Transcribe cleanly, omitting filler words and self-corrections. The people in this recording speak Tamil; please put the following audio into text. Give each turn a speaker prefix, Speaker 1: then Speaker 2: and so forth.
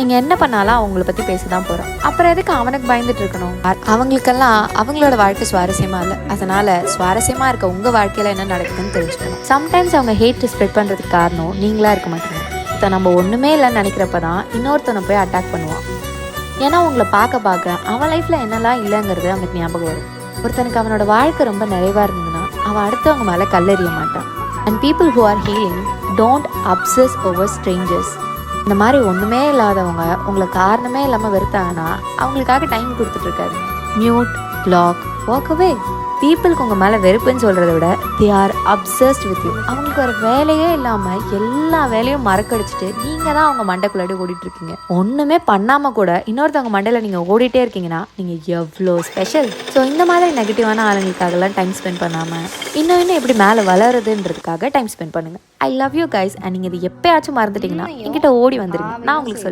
Speaker 1: நீங்கள் என்ன பண்ணாலும் அவங்கள பற்றி பேச தான் போகிறோம். அப்புறம் எதுக்கு அவனுக்கு பயந்துட்டு இருக்கணும்? அவங்களுக்கெல்லாம் அவங்களோட வாழ்க்கை சுவாரஸ்யமாக இல்லை. அதனால் சுவாரஸ்யமாக இருக்க உங்கள் வாழ்க்கையில் என்ன நடக்குதுன்னு தெரிஞ்சுக்கணும். சம்டைம்ஸ் அவங்க ஹேட் ஸ்ப்ரெட் பண்ணுறதுக்கு காரணம் நீங்களாக இருக்க மாட்டீங்க. இப்போ நம்ம ஒன்றுமே இல்லைன்னு நினைக்கிறப்ப தான் இன்னொருத்தனை போய் அட்டாக் பண்ணுவான். ஏன்னா உங்களை பார்க்க அவன் லைஃப்பில் என்னெல்லாம் இல்லைங்கிறது அவனுக்கு ஞாபகம் வரும். ஒருத்தனுக்கு அவனோட வாழ்க்கை ரொம்ப நிறைவாக இருந்ததுன்னா அவன் அடுத்தவங்க மேலே கல்லெறிய மாட்டான். And people who are healing don't obsess over strangers. இந்த மாதிரி ஒன்றுமே இல்லாதவங்க உங்களை காரணமே இல்லாமல் வெறுத்தாங்கன்னா அவங்களுக்காக டைம் கொடுத்துட்ருக்காது. Mute, block, walk away. பீப்புளுக்கு உங்கள் மேலே வெறுப்புன்னு சொல்கிறத விட they are obsessed with you. அவங்களுக்கு ஒரு வேலையே இல்லாமல் எல்லா வேலையும் மறக்கடிச்சிட்டு நீங்கள் தான் அவங்க மண்டைக்குள்ளாடி ஓடிட்டுருக்கீங்க. ஒன்றுமே பண்ணாமல் கூட இன்னொருத்தவங்க மண்டையில் நீங்கள் ஓடிட்டே இருக்கீங்கன்னா நீங்கள் எவ்வளோ ஸ்பெஷல். ஸோ இந்த மாதிரி நெகட்டிவான ஆளுங்களுக்காகலாம் டைம் ஸ்பெண்ட் பண்ணாமல் இன்னும் எப்படி மேலே வளருதுன்றதுக்காக டைம் ஸ்பெண்ட் பண்ணுங்கள். I love you guys. And நீங்கள் இது எப்பயாச்சும் மறந்துட்டீங்கன்னா என்கிட்ட ஓடி வந்துருங்க, நான் உங்களுக்கு சொல்லி